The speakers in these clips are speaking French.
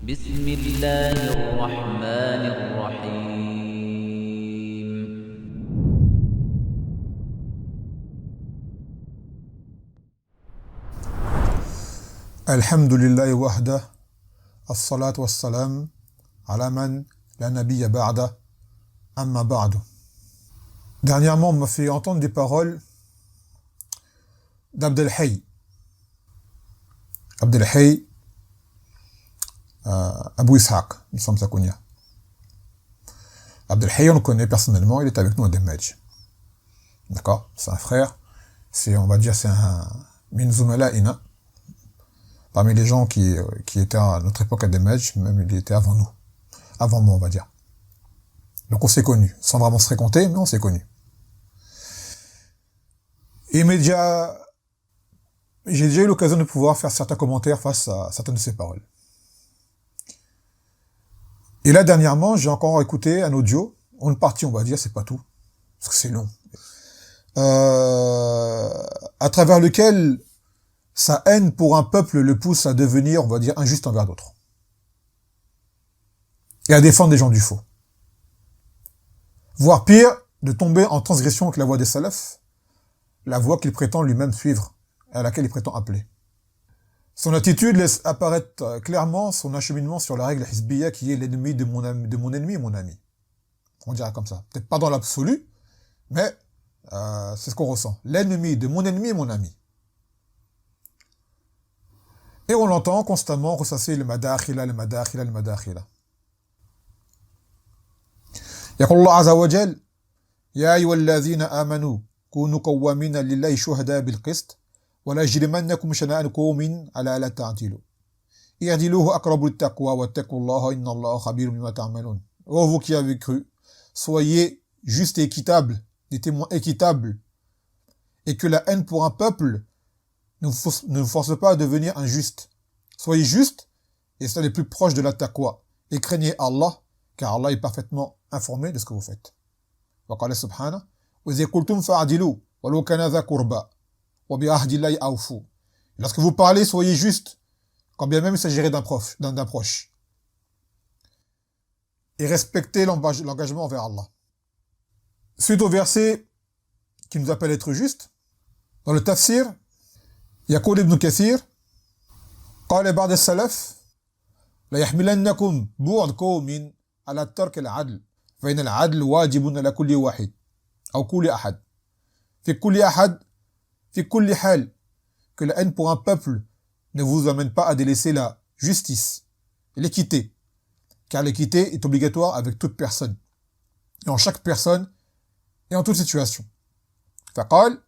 بسم الله الرحمن الرحيم. الحمد لله وحده الصلاة والسلام على من لا نبي بعده أما بعد. Dernièrement, on m'a fait entendre des paroles d'Abdelhay. Abdelhay Abou Ishaq, il semble ça qu'on y a. Abdelhay, on le connaît personnellement, il est avec nous à Demedj. D'accord? C'est un frère, on va dire, c'est un Minzoumala'ina. Parmi les gens qui étaient à notre époque à Demedj, même il était avant nous. Avant moi, on va dire. Donc on s'est connus, sans vraiment se fréquenter, mais on s'est connus. Et j'ai déjà eu l'occasion de pouvoir faire certains commentaires face à certaines de ces paroles. Et là, dernièrement, j'ai encore écouté un audio, une partie, on va dire, c'est pas tout, parce que c'est long, à travers lequel sa haine pour un peuple le pousse à devenir, on va dire, injuste envers d'autres. Et à défendre des gens du faux. Voire pire, de tomber en transgression avec la voie des salafs, la voie qu'il prétend lui-même suivre, et à laquelle il prétend appeler. Son attitude laisse apparaître clairement son acheminement sur la règle hizbiyya qui est l'ennemi de mon ennemi est mon ami. On dirait comme ça. Peut-être pas dans l'absolu, mais c'est ce qu'on ressent. L'ennemi de mon ennemi est mon ami. Et on l'entend constamment ressasser le madakhila, le madakhila, le madakhila. يقول الله عز وجل يا أيها الذين آمنوا كونوا قوامين لله شهداء بالقسط ولا يجرمنكم شنآن قوم على ألا تعدلوا اعدلوا هو أقرب للتقوى واتقوا الله إن الله خبير بما تعملون. Ô vous qui avez cru, soyez justes et équitables, des témoins équitables, et que la haine pour un peuple ne vous force pas à devenir injuste. Soyez justes et soyez les plus proches de la taqwa. Et craignez Allah, car Allah est parfaitement informé de ce que vous faites. وقال سبحانه وإذا قلتم فاعدلوا ولو كان ذا قربى وبعهد الله أوفوا. Lorsque vous parlez, soyez juste, quand bien même il s'agirait d'un proche. Et respectez l'engagement envers Allah. Suite au verset qui nous appelle à être juste, dans le tafsir, يقول ابن كثير قال بعض السلف لا يحملنكم بعد قوم على ترك العدل فإن العدل واجب على كل واحد أو كل أحد في كل أحد في كل حال. Que la haine pour un peuple ne vous amène pas à délaisser la justice et l'équité, car l'équité est obligatoire avec toute personne et en chaque personne et en toute situation. فقال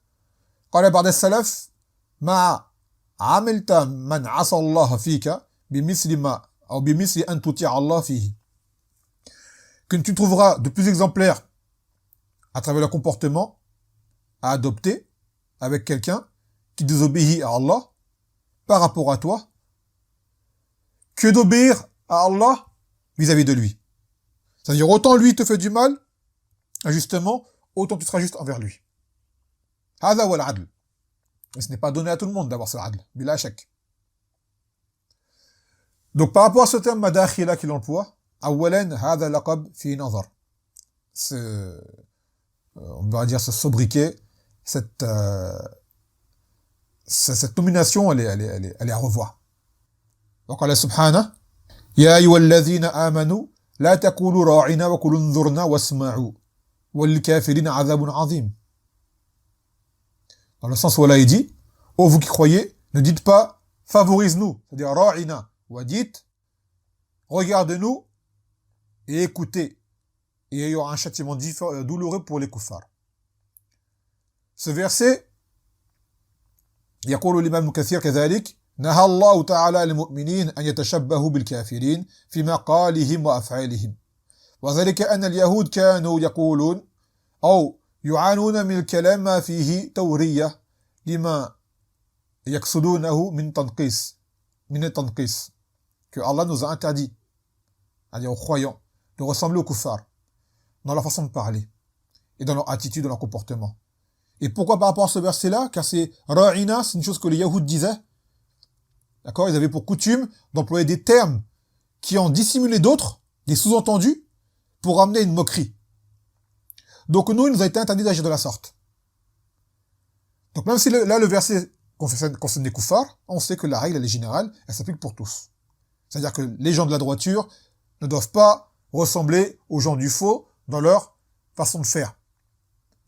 قال بعض السلف ما عملت من عصى الله فيك بمثل ما أو بمثل أن تطيع الله فيه. Que tu trouveras de plus exemplaires à travers le comportement à adopter avec quelqu'un qui désobéit à Allah par rapport à toi que d'obéir à Allah vis-à-vis de lui. C'est-à-dire autant lui te fait du mal, injustement, autant tu seras juste envers lui. هذا هو العدل. Et ce n'est pas donné à tout le monde d'avoir ce adl, bila shak. Donc par rapport à ce terme madakhila qu'il emploie, أولاً هذا لقب في نظر. On va dire ce sobriquet, cette nomination, elle est à revoir. وقال سبحانه يا أيها الذين آمنوا لا تقولوا راعنا وقولوا انظرنا واسمعوا وللكافرين عذاب عظيم. Dans le sens où Allah dit, ô vous qui croyez, ne dites pas favorise-nous, c'est-à-dire ra'ina, ou dites regarde-nous et écoutez, et il y aura un châtiment douloureux pour les kuffars. Ce verset, يقول الإمام كثير كذلك نهى الله تعالى المؤمنين أن يتشبهوا بالكافرين في مقالهم وأفعالهم وذلك أن اليهود كانوا يقولون أو يعانون من الكلام ما فيه تورية لما يقصدونه من التنقيص que Allah nous a interdit, c'est-à-dire aux croyants, de ressembler aux kuffars dans leur façon de parler et dans leur attitude, dans leur comportement. Et pourquoi par rapport à ce verset-là? Car c'est ra'ina, c'est une chose que les Yahoud disaient. D'accord? Ils avaient pour coutume d'employer des termes qui en dissimulait d'autres, des sous-entendus, pour amener une moquerie. Donc nous, il nous a été interdit d'agir de la sorte. Donc même si là, le verset concerne les koufars, on sait que la règle, elle est générale, elle s'applique pour tous. C'est-à-dire que les gens de la droiture ne doivent pas ressembler aux gens du faux dans leur façon de faire.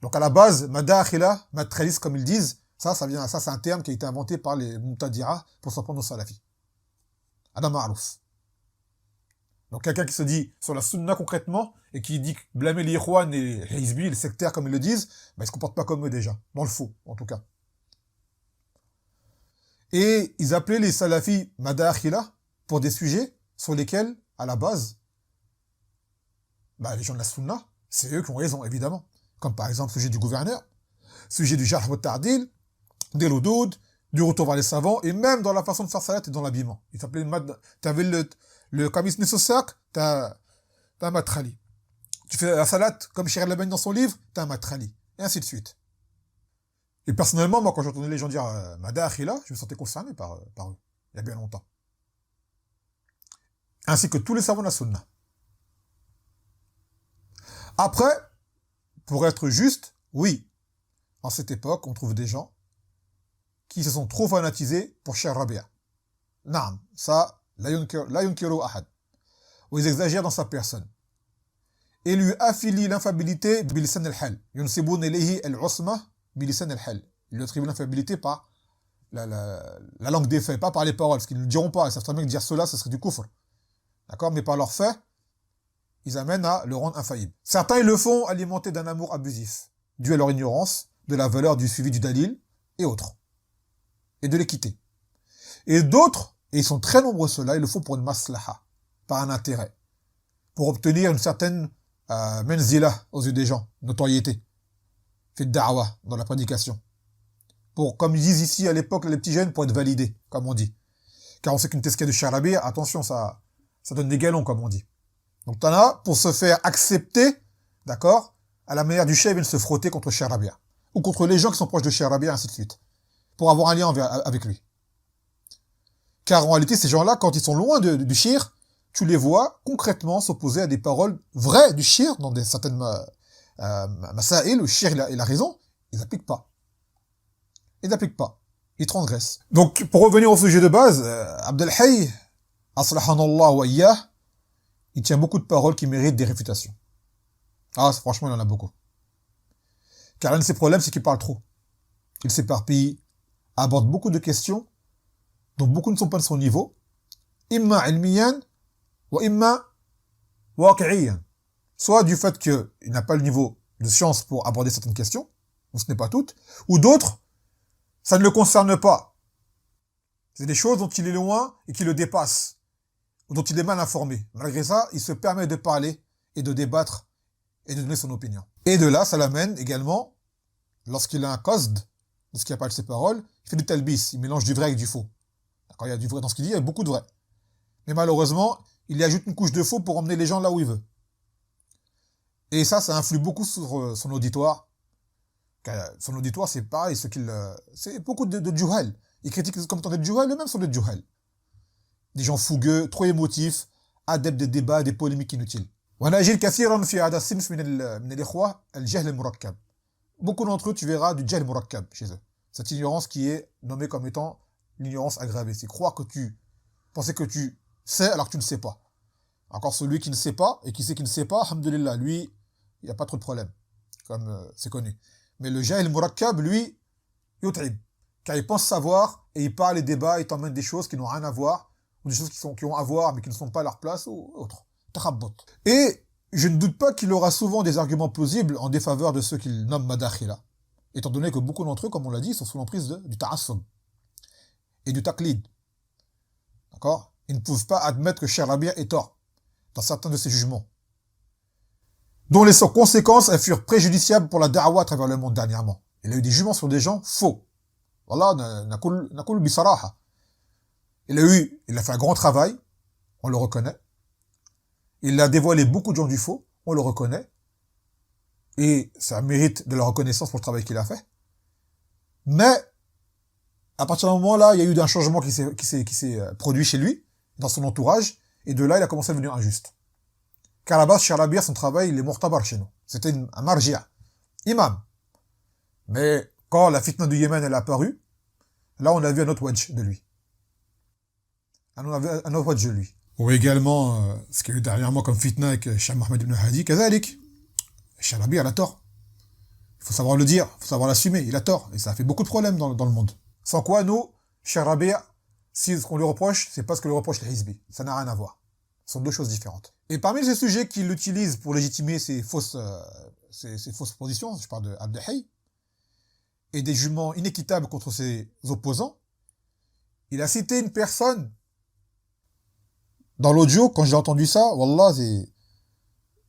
Donc à la base, madakhila, matrelis, comme ils disent, ça c'est un terme qui a été inventé par les Mu'tadira pour s'en prendre aux salafis. Adam Ma'rouf. Donc quelqu'un qui se dit sur la sunna concrètement et qui dit blâmer les Ikhwan et les Hizbi, les sectaires comme ils le disent, ben, ils se comportent pas comme eux déjà, dans le faux en tout cas. Et ils appelaient les salafis madakhila pour des sujets sur lesquels, à la base, ben, les gens de la sunna, c'est eux qui ont raison évidemment. Comme par exemple le sujet du gouverneur, sujet du jarh wa ta'dil, des l'oudoud, du retour vers les savants, et même dans la façon de faire salat et dans l'habillement. Il s'appelait t'avais le kamis nesosak, t'as un matrali. Tu fais la salat, comme Cheikh Al-Albani dans son livre, t'as un matrali. Et ainsi de suite. Et personnellement, moi, quand j'entendais les gens dire Madakhila, je me sentais concerné par eux, il y a bien longtemps. Ainsi que tous les savants de la sunna. Après, pour être juste, oui, en cette époque, on trouve des gens qui se sont trop fanatisés pour Cheikh Rabia. Naam, ça, la yunkiru ahad. Où ils exagèrent dans sa personne. Et lui affilient l'infabilité bilisan al-hal. Yunsibun ilayhi al-usma bilisan al-hal. Ils lui attribuent l'infabilité par la langue des faits, pas par les paroles, parce qu'ils ne le diront pas. Ils savent très bien que dire cela, ce serait du kufr. D'accord? Mais par leurs faits, ils amènent à le rendre infaillible. Certains, ils le font alimentés d'un amour abusif, dû à leur ignorance de la valeur du suivi du dalil et autres. Et de l'équité. Et d'autres, et ils sont très nombreux ceux-là, ils le font pour une maslaha, par un intérêt, pour obtenir une certaine menzila aux yeux des gens, notoriété, fait da'wa dans la prédication. Pour, comme ils disent ici à l'époque, les petits jeunes, pour être validés, comme on dit. Car on sait qu'une tesquée de Charabi, attention, ça donne des galons, comme on dit. Donc t'en as pour se faire accepter, d'accord, à la manière du chef, ils viennent se frotter contre Cheikh Rabia, ou contre les gens qui sont proches de Cheikh Rabia, ainsi de suite, pour avoir un lien avec lui. Car en réalité, ces gens-là, quand ils sont loin du shir, tu les vois concrètement s'opposer à des paroles vraies du shir, dans certaines masaïl, où le shir il a raison, ils n'appliquent pas. Ils n'appliquent pas. Ils transgressent. Donc, pour revenir au sujet de base, Abdel Hayy, aslahanallah wa iyyah, il tient beaucoup de paroles qui méritent des réfutations. Ah, franchement, il en a beaucoup. Car l'un de ses problèmes, c'est qu'il parle trop. Il s'éparpille, aborde beaucoup de questions, dont beaucoup ne sont pas de son niveau, imma ilmiyan, wa imma waqi'iyan. Soit du fait qu'il n'a pas le niveau de science pour aborder certaines questions, ou ce n'est pas toutes, ou d'autres, ça ne le concerne pas. C'est des choses dont il est loin et qui le dépassent, ou dont il est mal informé. Malgré ça, il se permet de parler et de débattre et de donner son opinion. Et de là, ça l'amène également, lorsqu'il a un qasd, lorsqu'il n'y a pas de ses paroles, il fait du talbis, il mélange du vrai avec du faux. D'accord, il y a du vrai dans ce qu'il dit, il y a beaucoup de vrai. Mais malheureusement, il y ajoute une couche de faux pour emmener les gens là où il veut. Et ça influe beaucoup sur son auditoire. Car son auditoire, c'est pareil, c'est beaucoup de juhal. Il critique les commentateurs de juhal, eux-mêmes sont des juhal. Des gens fougueux, trop émotifs, adeptes des débats, des polémiques inutiles. Beaucoup d'entre eux, tu verras du jahl murakkab chez eux. Cette ignorance qui est nommée comme étant l'ignorance aggravée. C'est croire que penser que tu sais alors que tu ne sais pas. Encore celui qui ne sait pas et qui sait qu'il ne sait pas, alhamdoulilah, lui, il n'y a pas trop de problème. Comme c'est connu. Mais le jahl murakkab, lui, yut'ib. Car il pense savoir et il parle et débat et t'emmène des choses qui n'ont rien à voir, ou des choses qui ont à voir mais qui ne sont pas à leur place ou autre. Takhabbut. Et je ne doute pas qu'il aura souvent des arguments plausibles en défaveur de ceux qu'il nomme madakhila. Étant donné que beaucoup d'entre eux, comme on l'a dit, sont sous l'emprise du ta'assub et du taqlid. D'accord? Ils ne peuvent pas admettre que Cheikh Rabia est tort dans certains de ses jugements, dont les conséquences elles furent préjudiciables pour la da'wa à travers le monde dernièrement. Il a eu des jugements sur des gens faux. Wallah, nakul bisaraha. Il a fait un grand travail, on le reconnaît. Il a dévoilé beaucoup de gens du faux, on le reconnaît. Et ça mérite de la reconnaissance pour le travail qu'il a fait. Mais, à partir d'un moment là, il y a eu un changement qui s'est produit chez lui, dans son entourage, Et de là, il a commencé à devenir injuste. Car à la base, Charabia, son travail, il est mu'tabar chez nous. C'était un marjia, imam. Mais quand la fitna du Yémen, elle est apparue, là, on a vu un autre wedge de lui. On a vu un autre wedge de lui. Ou également, ce qu'il y a eu dernièrement comme fitna avec Cheikh Mohamed ibn Hadi, kazalik. Charabia, il a tort. Il faut savoir le dire, il faut savoir l'assumer, il a tort. Et ça a fait beaucoup de problèmes dans le monde. Sans quoi, nous, Charabia, si ce qu'on lui reproche, c'est pas ce que lui reproche les Hizbi. Ça n'a rien à voir. Ce sont deux choses différentes. Et parmi ces sujets qu'il utilise pour légitimer ses fausses positions, je parle de Abdelhay, et des jugements inéquitables contre ses opposants, il a cité une personne. Dans l'audio, quand j'ai entendu ça, wallah,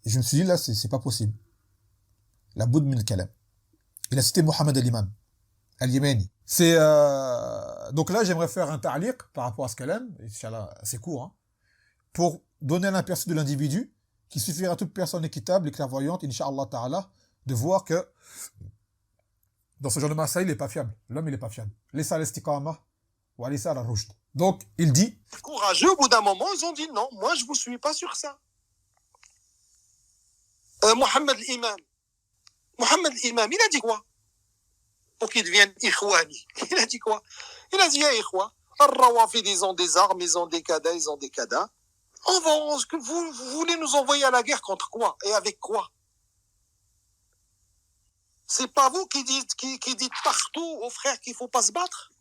je me suis dit, là, c'est pas possible. La boud min al-kalam. Il a cité Mohamed al-Imam, al-Yemeni. Donc là, j'aimerais faire un ta'liq par rapport à ce kalam, Inch'Allah, c'est court, hein, pour donner un aperçu de l'individu, qui suffira à toute personne équitable et clairvoyante, Inch'Allah ta'ala, de voir que dans ce genre de masaïl, il n'est pas fiable. L'homme, il n'est pas fiable. Laissa al-istiqama, wa laissa al-rushd. Donc, il dit... Courageux, au bout d'un moment, ils ont dit non, moi je ne vous suis pas sur ça. Mohamed l'imam, il a dit quoi? Pour qu'il devienne ikhwani. Il a dit quoi? Il a dit, ya ikhwa, al-Rawafid, ils ont des armes, ils ont des kadas, ils ont des kadas. Vous voulez nous envoyer à la guerre contre quoi? Et avec quoi? C'est pas vous qui dites partout aux frères qu'il ne faut pas se battre?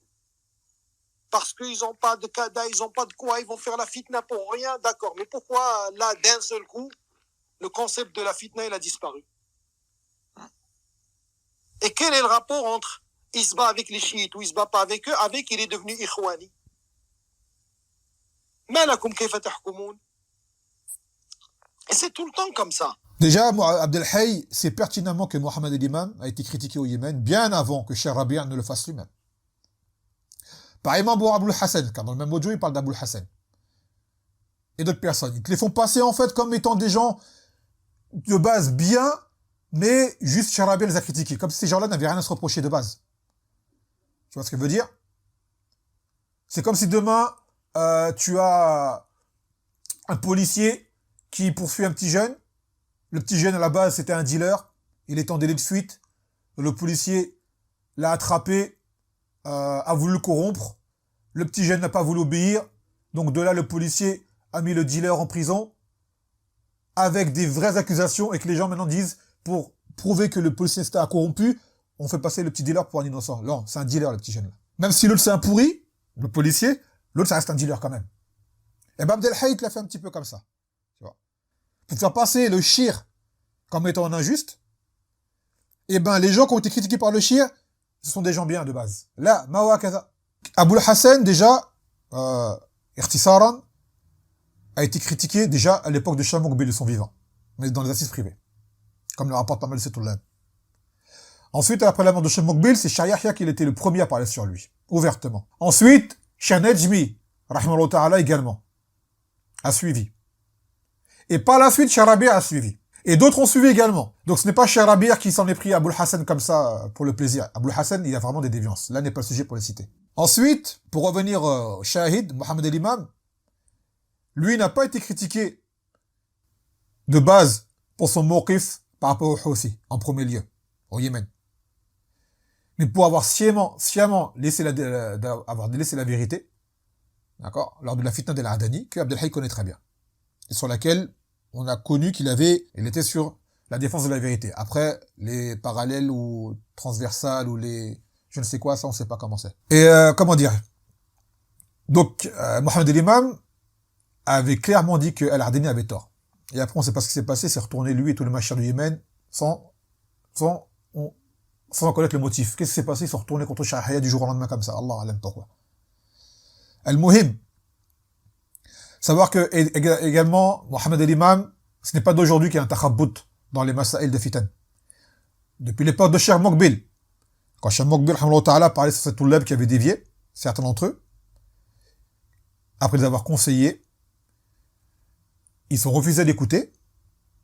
Parce qu'ils n'ont pas de kada, ils n'ont pas de quoi, ils vont faire la fitna pour rien, d'accord. Mais pourquoi, là, d'un seul coup, le concept de la fitna, il a disparu? Et quel est le rapport entre il se bat avec les chiites ou il se bat pas avec eux, avec il est devenu ikhwani? Malakum kayfa tahkumoun? Et c'est tout le temps comme ça. Déjà, Abdelhay sait pertinemment que Mohamed al-Imam a été critiqué au Yémen bien avant que Cheikh Rabi' ne le fasse lui-même. Pareillement pour Aboul Hassan, car dans le même audio, il parle d'Aboul Hassan. Et d'autres personnes. Ils te les font passer en fait comme étant des gens de base bien, mais juste Cheikh Rabi' les a critiqués, comme si ces gens-là n'avaient rien à se reprocher de base. Tu vois ce que je veux dire? C'est comme si demain, tu as un policier qui poursuit un petit jeune. Le petit jeune, à la base, c'était un dealer. Il est en délai de fuite. Le policier l'a attrapé, a voulu le corrompre. Le petit jeune n'a pas voulu obéir. Donc de là, le policier a mis le dealer en prison avec des vraies accusations et que les gens maintenant disent, pour prouver que le policier s'était corrompu, on fait passer le petit dealer pour un innocent. Non, c'est un dealer, le petit jeune. Même si l'autre c'est un pourri, le policier, l'autre ça reste un dealer quand même. Et ben Abdelhay l'a fait un petit peu comme ça. Tu vois. Pour faire passer le shir comme étant un injuste, et ben les gens qui ont été critiqués par le shir, ce sont des gens bien de base. Là, Mawa Kaza. Aboul Hassan, déjà, Irtisaran, a été critiqué déjà à l'époque de Cheikh Moukbil de son vivant, mais dans les assises privées, comme le rapporte pas mal de Setullah. Ensuite, après la mort de Cheikh Moukbil, c'est Cheikh Yahya qui était le premier à parler sur lui, ouvertement. Ensuite, Cheikh Nejmi, rahimahullah ta'ala également, a suivi. Et par la suite, Cheikh Rabi' a suivi. Et d'autres ont suivi également. Donc ce n'est pas Cheikh Rabi' qui s'en est pris à Aboul Hassan comme ça, pour le plaisir. Aboul Hassan, il y a vraiment des déviances. Là n'est pas le sujet pour les citer. Ensuite, pour revenir au Shahid, Mohamed al-Imam, lui n'a pas été critiqué de base pour son mawqif par rapport au Houthi, en premier lieu, au Yémen. Mais pour avoir sciemment laissé la vérité, d'accord, lors de la fitna d'Al-Adani, que Abdelhay connaît très bien. Et sur laquelle on a connu qu'il était sur la défense de la vérité. Après, les parallèles ou transversales ou les, je ne sais quoi, ça on ne sait pas comment c'est. Et comment dire? Donc, Mohamed al-Imam avait clairement dit que Al-Adani avait tort. Et après, on ne sait pas ce qui s'est passé, c'est retourné lui et tout le machir du Yémen sans en connaître le motif. Qu'est-ce qui s'est passé? Ils sont retournés contre Shahaya du jour au lendemain comme ça. Allah alam pourquoi. Al-Muhim. Savoir que, également, Mohamed al-Imam, ce n'est pas d'aujourd'hui qu'il y a un takhabout dans les masaïl de fitan. Depuis l'époque de Cheikh Moukbil. Quand Cheikh Moukbil, rahimahullah ta'ala, parlait sur cette toulab qui avait dévié, certains d'entre eux, après les avoir conseillés, ils sont refusés d'écouter.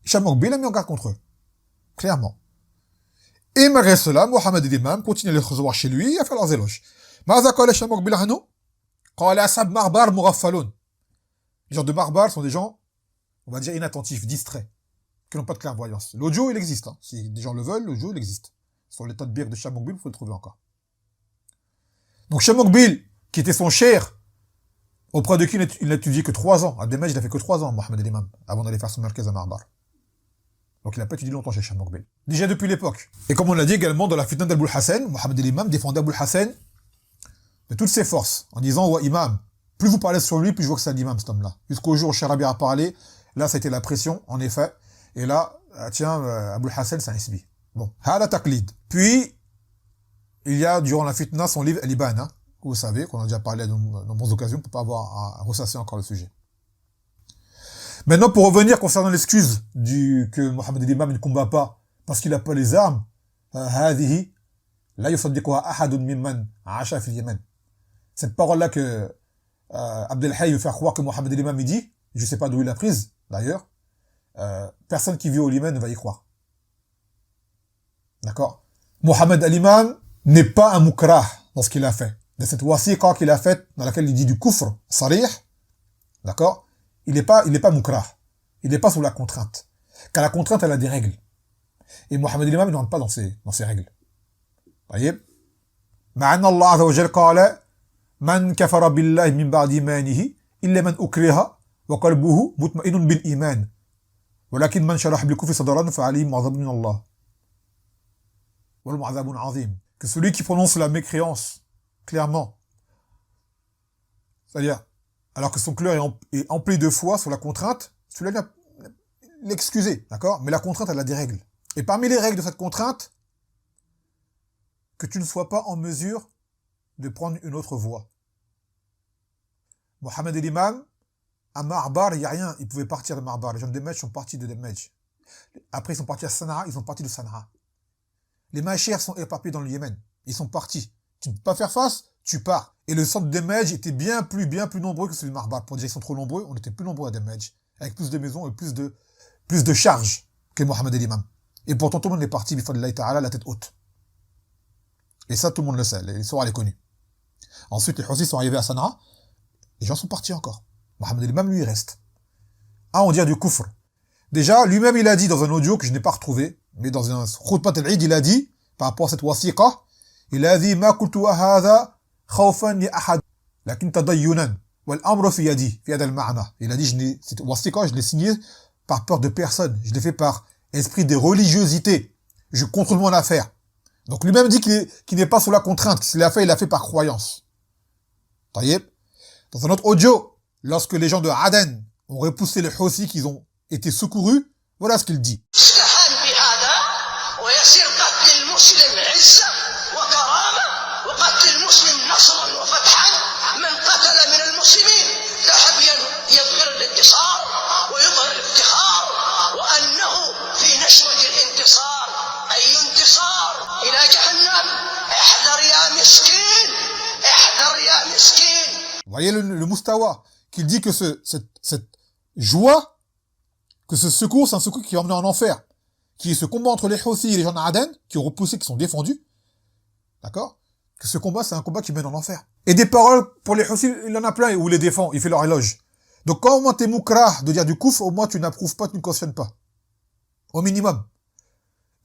Cheikh Moukbil a mis en garde contre eux. Clairement. Et malgré cela, Mohamed al-Imam continue à les recevoir chez lui et à faire leurs éloges. ماذا قال Cheikh Moukbil عنه؟ قال أصحاب معبر مغفلون. Les gens de Marbar sont des gens, on va dire, inattentifs, distraits, qui n'ont pas de clairvoyance. L'audio, il existe. Hein. Si des gens le veulent, l'audio, il existe. Sur l'état de bière de Shah Mokbil, vous pouvez le trouver encore. Donc Shah Mokbil, qui était son cher, auprès de qui il n'a étudié que 3 ans. Abdelmajid, il a fait que 3 ans, Mohamed El-Imam, avant d'aller faire son marquez à Marbar. Donc il n'a pas étudié longtemps chez Shah Mokbil. Déjà depuis l'époque. Et comme on l'a dit également dans la fitna d'Abul Hassan, Mohamed El-Imam défendait Abul Hassan de toutes ses forces, en disant, ouais, imam, plus vous parlez sur lui, plus je vois que c'est un imam, cet homme-là. Jusqu'au jour où Charabi a parlé, là, ça a été la pression, en effet. Et là, tiens, Abul Hassan, c'est un isbi. Bon, hala taqlid. Puis, il y a, durant la fitna, son livre Al-Iban, hein, que vous savez, qu'on a déjà parlé à de nombreuses occasions, pour pas avoir à ressasser encore le sujet. Maintenant, pour revenir concernant l'excuse que Mohamed El-Imam ne combat pas, parce qu'il n'a pas les armes, هذه لا يصدقها أحد ممن عاش في اليمن. Cette parole-là que Abdel Hayy veut faire croire que Mohamed El-Imam dit, je sais pas d'où il l'a prise, d'ailleurs, personne qui vit au Yémen ne va y croire. D'accord? Mohamed El-Imam n'est pas un mukrah dans ce qu'il a fait. Dans cette wasiqa qu'il a faite, dans laquelle il dit du kufr, sarih, d'accord? Il n'est pas mukrah. Il n'est pas sous la contrainte. Car la contrainte, elle a des règles. Et Mohamed El-Imam ne rentre pas dans ces règles. Voyez? مع الله عز وجل قال من كفر بالله من بعد إيمانه إلا من أكره وقلبه مطمئن بالإيمان ولكن من شرح بالكفر صدرا فعليهم عذاب من الله ولهم عذاب عظيم. Que celui qui prononce la mécréance clairement, c'est-à-dire alors que son cœur est empli de foi sur la contrainte, celui-là l'excuser, d'accord? Mais la contrainte, elle a des règles. Et parmi les règles de cette contrainte, que tu ne sois pas en mesure de prendre une autre voie. Mohamed El-Imam, à Marbar, il n'y a rien. Ils pouvaient partir de Marbar. Les gens de Demej sont partis de Demej. Après, ils sont partis à Sanaa, ils sont partis de Sanaa. Les Machirs sont éparpillés dans le Yémen. Ils sont partis. Tu ne peux pas faire face, tu pars. Et le centre de Demej était bien plus nombreux que celui de Marbar. Pour dire qu'ils sont trop nombreux, on était plus nombreux à Demej. Avec plus de maisons et plus de charges que Mohamed El-Imam. Et pourtant, tout le monde est parti, bifadlillahi ta'ala, la tête haute. Et ça, tout le monde le sait. L'histoire, elle est connue. Ensuite, les Houthis sont arrivés à Sanaa. Les gens sont partis encore. Mohamed El-Imam, lui, il reste. On dit du kufr. Déjà, lui-même, il a dit dans un audio que je n'ai pas retrouvé, mais dans un khutbat al-Eid, il a dit, par rapport à cette wasiqa, il a dit, ma kultu hadha khawfan li ahad, lakin tadayyunan, wal amru fi yadi, fi hadha al-ma'na. Il a dit, cette wasiqa, je l'ai signé par peur de personne. Je l'ai fait par esprit de religiosité. Je contrôle mon affaire. Donc lui-même dit qu'il n'est pas sous la contrainte. S'il l'a fait, il l'a fait par croyance. Taïeb. Dans un autre audio, lorsque les gens de Aden ont repoussé les Houthis qu'ils ont été secourus, voilà ce qu'il dit. Vous voyez le Moustawa, qui dit que cette joie, que ce secours, c'est un secours qui va emmener en enfer. Qui est ce combat entre les Houthis et les gens d'Aden, qui ont repoussé, qui sont défendus. D'accord? Que ce combat, c'est un combat qui mène en enfer. Et des paroles, pour les Houthis, il en a plein où il les défend, il fait leur éloge. Donc quand au moins t'es mukrah de dire du kufr, au moins tu n'approuves pas, tu ne cautionnes pas. Au minimum.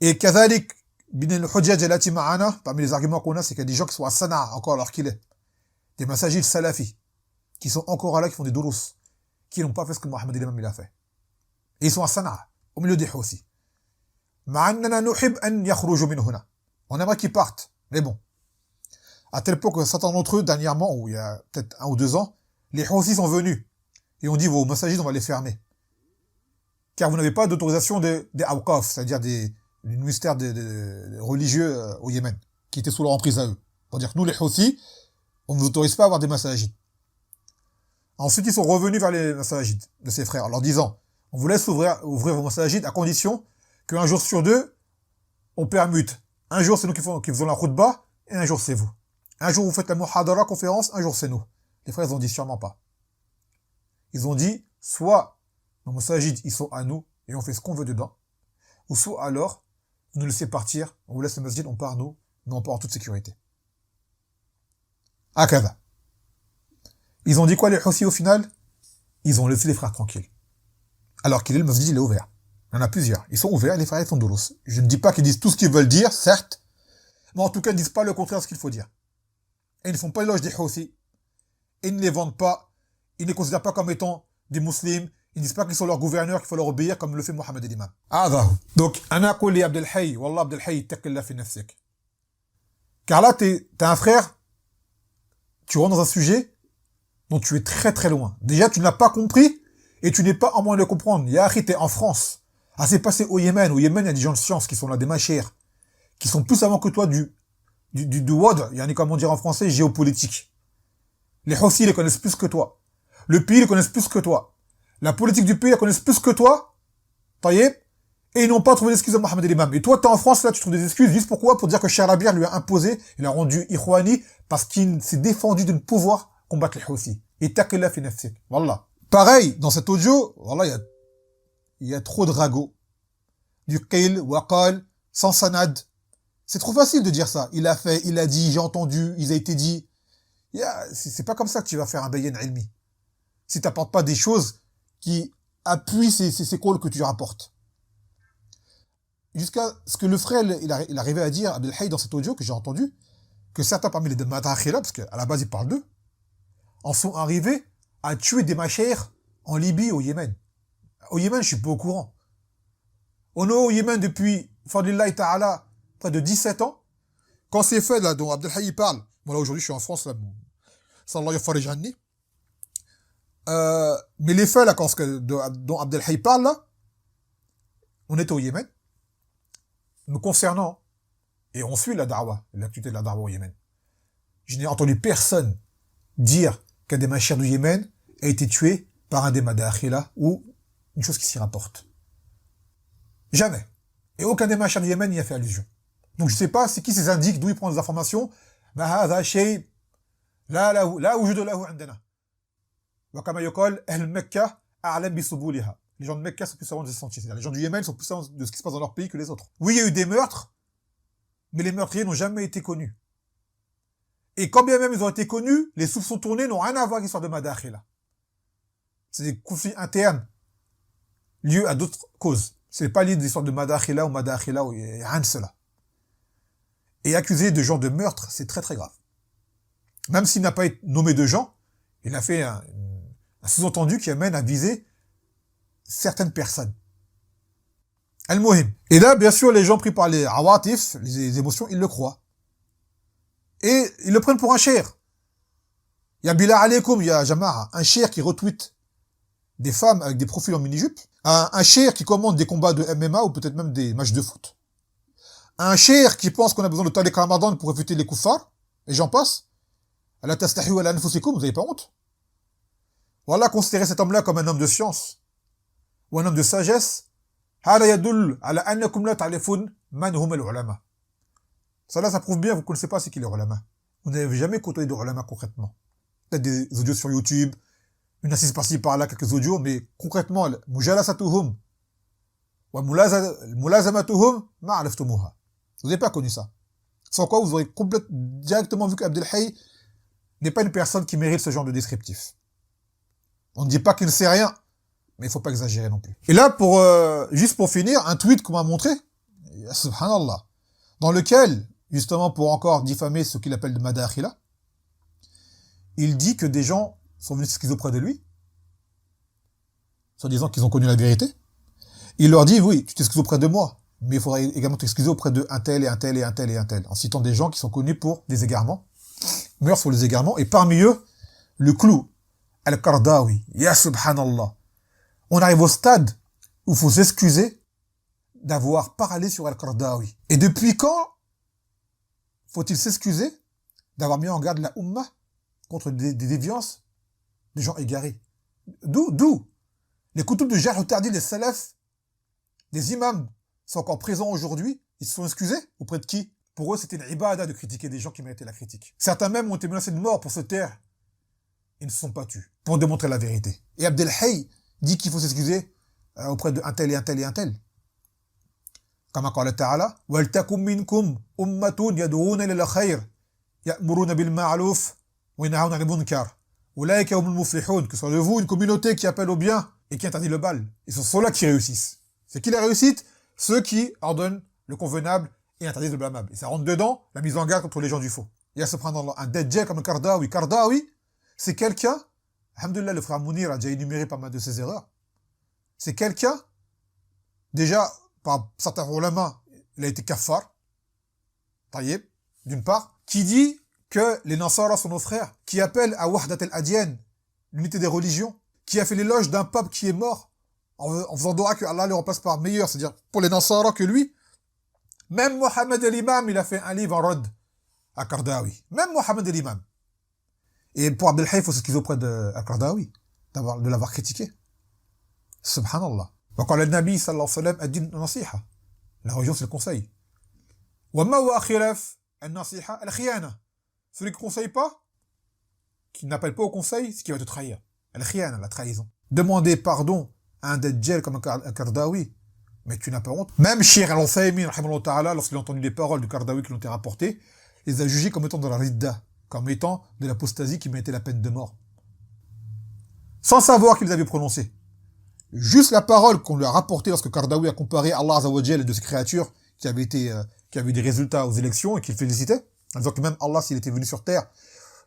Et Kazalik, bin al-Hujjaj al-Ati ma'ana, parmi les arguments qu'on a, c'est qu'il y a des gens qui sont à Sanaa, encore alors qu'il est. Des massagides salafis, qui sont encore là, qui font des doulous, qui n'ont pas fait ce que Mohamed El-Imam il a fait. Et ils sont à Sanaa, au milieu des Houthis. Ma'annana nuhib an yakhruju min huna. On aimerait qu'ils partent, mais bon. À tel point que certains d'entre eux, dernièrement, ou il y a peut-être 1 ou 2 ans, les Houthis sont venus, et on dit, vos massagides, on va les fermer. Car vous n'avez pas d'autorisation des awqaf, c'est-à-dire du ministère des religieux au Yémen, qui étaient sous leur emprise à eux. Pour dire que nous, les Houthis, on ne vous autorise pas à avoir des massagides. Ensuite, ils sont revenus vers les massagides de ses frères, en leur disant, on vous laisse ouvrir vos massagides à condition qu'un jour sur 2, on permute. Un jour, c'est nous qui faisons la khutbah, et un jour, c'est vous. Un jour, vous faites la muhadara, conférence, un jour, c'est nous. Les frères, ils ont dit sûrement pas. Ils ont dit, soit nos massagides, ils sont à nous, et on fait ce qu'on veut dedans, ou soit alors, vous nous laissez partir, on vous laisse le masjid, on part nous, mais on part en toute sécurité. Akada. Ils ont dit quoi les Houthis au final? ils ont laissé les frères tranquilles. Alors qu'il est le masjid, il est ouvert. Il y en a plusieurs. Ils sont ouverts, les frères, ils sont doulos. Je ne dis pas qu'ils disent tout ce qu'ils veulent dire, certes, mais en tout cas, ils ne disent pas le contraire de ce qu'il faut dire. Et ils ne font pas l'éloge des Houthis. Ils ne les vendent pas. Ils ne les considèrent pas comme étant des musulmans. Ils ne disent pas qu'ils sont leurs gouverneurs, qu'il faut leur obéir, comme le fait Mohamed el-Imam. Donc, ana quli Abdel Hayy, wallah Abdel Hayy, ittaqillah fi nafsik. Car là, t'as un frère, tu rentres dans un sujet dont tu es très très loin. Déjà, tu ne l'as pas compris, et tu n'es pas en moyen de le comprendre. Ya akhi, t'es en France. Ah, c'est passé au Yémen. Au Yémen, il y a des gens de science qui sont là, des machères, qui sont plus savants que toi du WOD, il y en a comment dire en français, géopolitique. Les Houthis les connaissent plus que toi. Le pays les connaissent plus que toi. La politique du pays les connaissent plus que toi. Taïeb. Et ils n'ont pas trouvé d'excuses à Mohamed el-Imam. Et toi, t'es en France, là, tu trouves des excuses. Juste pourquoi? Pour dire que Charabir lui a imposé, il a rendu Ikhwani, parce qu'il s'est défendu de ne pouvoir combattre les Houthis. Et taqillah fi nafsik. Wallah. Pareil, dans cet audio, wallah, il y a trop de ragots. Du qil, waqal, sans sanad. C'est trop facile de dire ça. Il a fait, il a dit, j'ai entendu, il a été dit. C'est pas comme ça que tu vas faire un bayan ilmi. Si t'apportes pas des choses qui appuient ces calls que tu rapportes. Jusqu'à ce que le frère, il arrivait à dire, Abdel Hayy, dans cet audio que j'ai entendu, que certains parmi les Madakhila, parce qu'à la base il parle d'eux, en sont arrivés à tuer des machères en Libye, au Yémen. Au Yémen, je suis pas au courant. On est au Yémen depuis, fadlillahi ta'ala, près de 17 ans. Quand c'est fait, là, dont Abdel Hayy parle, bon là aujourd'hui je suis en France, là, sallallahu yafarij anni. Mais les faits, là, dont Abdel Hayy parle, là, on était au Yémen. Nous concernant, et on suit la da'wa, l'activité de la da'wa au Yémen. Je n'ai entendu personne dire qu'un des machères du Yémen a été tué par un des madakhila ou une chose qui s'y rapporte. Jamais. Et aucun des machères du Yémen n'y a fait allusion. Donc je sais pas c'est qui ces indiques, d'où ils prennent des informations. Mais هذا شيء لا وجود له عندنا. وكما يقال أهل مكة أعلم بسبولها. Les gens de Mecca sont plus savants de ce sentier. C'est-à-dire les gens du Yémen sont plus savants de ce qui se passe dans leur pays que les autres. Oui, il y a eu des meurtres, mais les meurtriers n'ont jamais été connus. Et quand bien même ils ont été connus, les soupçons tournés n'ont rien à voir avec l'histoire de Madakhila. C'est des conflits internes liés à d'autres causes. C'est pas lié de l'histoire de Madakhila ou il y a rien de cela. Et accuser de gens de meurtre, c'est très très grave. Même s'il n'a pas été nommé de gens, il a fait un sous-entendu qui amène à viser certaines personnes. Al-Muhim. Et là, bien sûr, les gens pris par les awatif, les émotions, ils le croient. Et ils le prennent pour un cher. Il y a Billah Alaykoum, il y a Jama'a, un cher qui retweet des femmes avec des profils en mini-jupe, un cher qui commande des combats de MMA ou peut-être même des matchs de foot, un cher qui pense qu'on a besoin de Tariq Ramadan pour réfuter les kuffars, et j'en passe. Allah tastahiou ala anfusikum, vous n'avez pas honte? Voilà, considérer cet homme-là comme un homme de science, ou un homme de sagesse, هذا يدل على أنكم لا تعرفون من هم العلماء. Ça prouve bien, vous ne connaissez pas ce qu'est les ulama. Vous n'avez jamais côtoyé de ulama concrètement. Peut-être des audios sur YouTube, une assise par-ci par-là, quelques audios, mais concrètement, mujalasatuhum wa mulazamatuhum ma araftumuha. Vous n'avez pas connu ça. Sans quoi vous aurez directement vu qu'Abdel Hayy n'est pas une personne qui mérite ce genre de descriptif. On ne dit pas qu'il ne sait rien, mais il faut pas exagérer non plus. Et là, juste pour finir, un tweet qu'on m'a montré, subhanallah, dans lequel, justement pour encore diffamer ce qu'il appelle de Madakhila, il dit que des gens sont venus s'excuser auprès de lui, soi-disant qu'ils ont connu la vérité. Il leur dit, oui, tu t'excuses auprès de moi, mais il faudrait également t'excuser auprès de un tel et un tel et un tel et un tel, en citant des gens qui sont connus pour des égarements, meurent sur les égarements, et parmi eux, le clou, Al-Qardawi, ya subhanallah. On arrive au stade où il faut s'excuser d'avoir parlé sur Al-Qardawi. Et depuis quand faut-il s'excuser d'avoir mis en garde la Ummah contre des déviances des gens égarés? D'où les koutoub de Jarh al-Ta'dil des salafs, des imams sont encore présents aujourd'hui, ils se sont excusés auprès de qui? Pour eux, c'était une ibada de critiquer des gens qui méritaient la critique. Certains même ont été menacés de mort pour se taire. Ils ne se sont pas tus pour démontrer la vérité. Et Abdel Hayy dit qu'il faut s'excuser auprès de un tel et un tel et un tel. Comme قال تعالى وَلْتَكُمْ مِنْكُمْ أُمَّةٌ يَدْعُونَ إِلَى الْخَيْرِ يَأْمُرُونَ بِالْمَعْرُوفِ وَيَنْهَوْنَ عَنِ الْمُنكَرِ Oulaïka humul muflihun, que ce soit de vous une communauté qui appelle au bien et qui interdit le mal. Et ce sont ceux-là qui réussissent. C'est qui la réussite? Ceux qui ordonnent le convenable et interdisent le blâmable. Et ça rentre dedans la mise en garde contre les gens du faux. Il y a subhanallah un dajjal comme le Kardawi. Kardawi, c'est quelqu'un, alhamdoulilah, le frère Mounir a déjà énuméré pas mal de ses erreurs. C'est quelqu'un, déjà, par certains ulama, il a été kafar, taïeb, d'une part, qui dit que les Nasara sont nos frères, qui appelle à Wahdat al-Adyan, l'unité des religions, qui a fait l'éloge d'un pape qui est mort, en faisant doua que Allah le remplace par meilleur, c'est-à-dire pour les Nasara que lui. Même Mohammed el-Imam, il a fait un livre en rod à Kardawi. Même Mohammed el-Imam. Et pour Abdel Hayf, il faut s'excuser auprès de Kardawi, de l'avoir critiqué. Subhanallah. Quand le Nabi sallallahu alayhi wa sallam a dit nasiha. La religion, c'est le conseil. Wa ma wa khilaf al-nasiha al-khiyana. Celui qui ne conseille pas, qui n'appelle pas au conseil, c'est qui va te trahir. Al-khiyana, la trahison. Demander pardon à un dajjal comme un Kardawi, mais tu n'as pas honte. Même Cheikh Al-Uthaymin, lorsqu'il a entendu les paroles du Kardawi qui l'ont été rapportées, il les a jugées comme étant de la ridda, comme étant de l'apostasie qui méritait la peine de mort. Sans savoir qu'ils avaient prononcé. Juste la parole qu'on lui a rapportée lorsque Kardawi a comparé Allah Azza wa Jal et de ses créatures qui avaient eu des résultats aux élections et qu'il félicitait, en disant que même Allah, s'il était venu sur terre,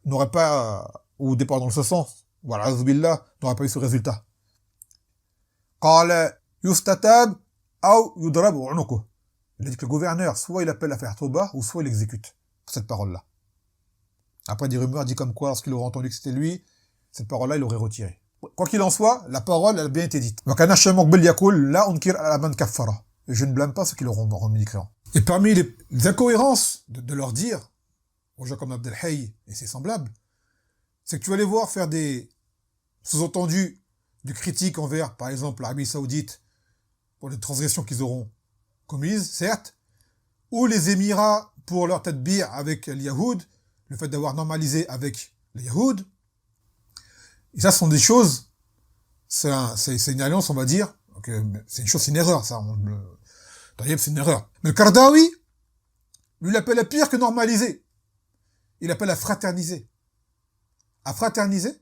n'aurait pas, ou départ dans ce sens, voilà, n'aurait pas eu ce résultat. قال يستتاب أو يضرب عنقه. Il a dit que le gouverneur, soit il appelle à faire tauba, ou soit il exécute, pour cette parole-là. Après, des rumeurs disent comme quoi, lorsqu'il aurait entendu que c'était lui, cette parole-là, il l'aurait retirée. Quoi qu'il en soit, la parole, elle a bien été dite. Je ne blâme pas ceux qui l'auront remis mécréants. Et parmi les incohérences de leur dire, aux gens comme Abdel Hayy et ses semblables, c'est que tu vas les voir faire des sous-entendus de critiques envers, par exemple, l'Arabie Saoudite, pour les transgressions qu'ils auront commises, certes, ou les Émirats pour leur tadbir avec les Yahoud, le fait d'avoir normalisé avec les Yahoud. Et ça, ce sont des choses, c'est une alliance, on va dire, c'est une chose, c'est une erreur, ça. C'est une erreur. Mais le Kardawi, lui, il appelle à pire que normaliser. Il appelle à fraterniser. À fraterniser,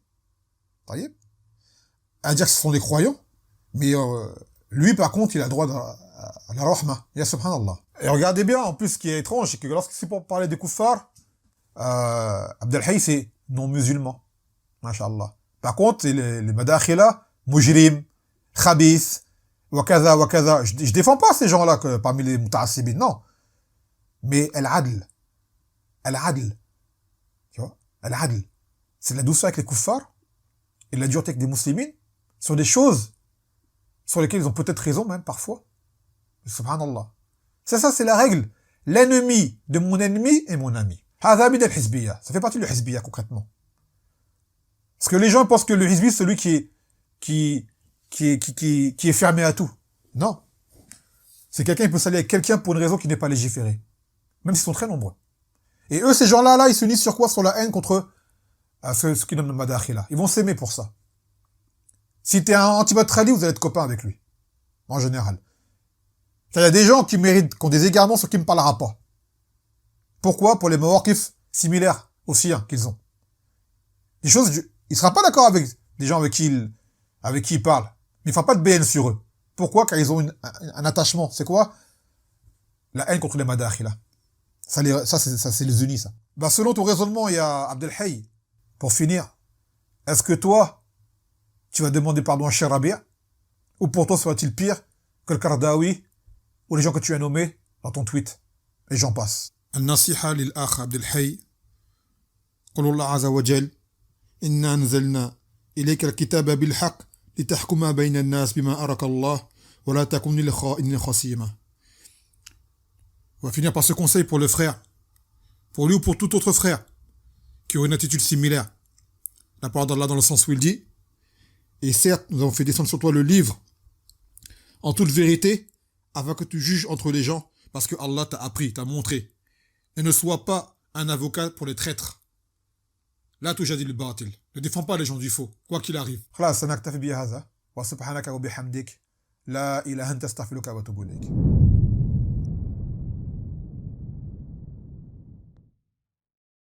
à dire que ce sont des croyants, mais lui, par contre, il a droit à la rahma. Ya subhanallah. Et regardez bien, en plus, ce qui est étrange, c'est que lorsque c'est pour parler des kuffars, Abdel Hayy, c'est non-musulman. Masha'Allah. Par contre, les madakhila, mujrim, khabith, wakaza, wakaza. Je défends pas ces gens-là parmi les muta'assibin, non. Mais al-adl. Al-adl. Tu vois? Al-adl. C'est la douceur avec les kuffars et la dureté avec des musulmans sur des choses sur lesquelles ils ont peut-être raison même parfois. Subhanallah. C'est ça, c'est la règle. L'ennemi de mon ennemi est mon ami. Ça fait partie du hizbiyya concrètement. Parce que les gens pensent que le hizbi, c'est celui qui est fermé à tout. Non. C'est quelqu'un qui peut s'allier avec quelqu'un pour une raison qui n'est pas légiférée. Même s'ils sont très nombreux. Et eux, ces gens-là, ils s'unissent sur quoi? Sur la haine contre ceux qui nomment le madakhila. Ils vont s'aimer pour ça. Si t'es un anti-Batrali, vous allez être copain avec lui. En général. Il y a des gens qui méritent, qui ont des égarements sur qui ne me parlera pas. Pourquoi? Pour les mawaqif similaires aux siens qu'ils ont. Des choses, il sera pas d'accord avec des gens avec qui il parle. Mais il fera pas de BN sur eux. Pourquoi? Car ils ont un attachement. C'est quoi? La haine contre les madakhila. Ça c'est les unis, ça. Bah, selon ton raisonnement, il y a Abdel Hayy. Pour finir, est-ce que toi, tu vas demander pardon à Cheikh Rabi'? Ou pour toi, sera-t-il pire que le Kardawi ou les gens que tu as nommés dans ton tweet? Et j'en passe. النصيحة للأخ عبد الحي قل الله عز وجل إنا أنزلنا إليك الكتاب بالحق لتحكم بين الناس بما أراك الله ولا تكن للخائنين خصيما. On va finir par ce conseil pour le frère, pour lui ou pour tout autre frère qui aurait une attitude similaire. La parole d'Allah dans le sens où il dit, et certes, nous avons fait descendre sur toi le livre en toute vérité, afin que tu juges entre les gens, parce que Allah t'a appris, t'a montré. Et ne sois pas un avocat pour les traîtres. La tujadil al-batil. Ne défends pas les gens du faux, quoi qu'il arrive. خلاص سنكتفي بهذا وسبحانك وبحمدك لا إله إلا أنت أستغفرك وأتوب إليك.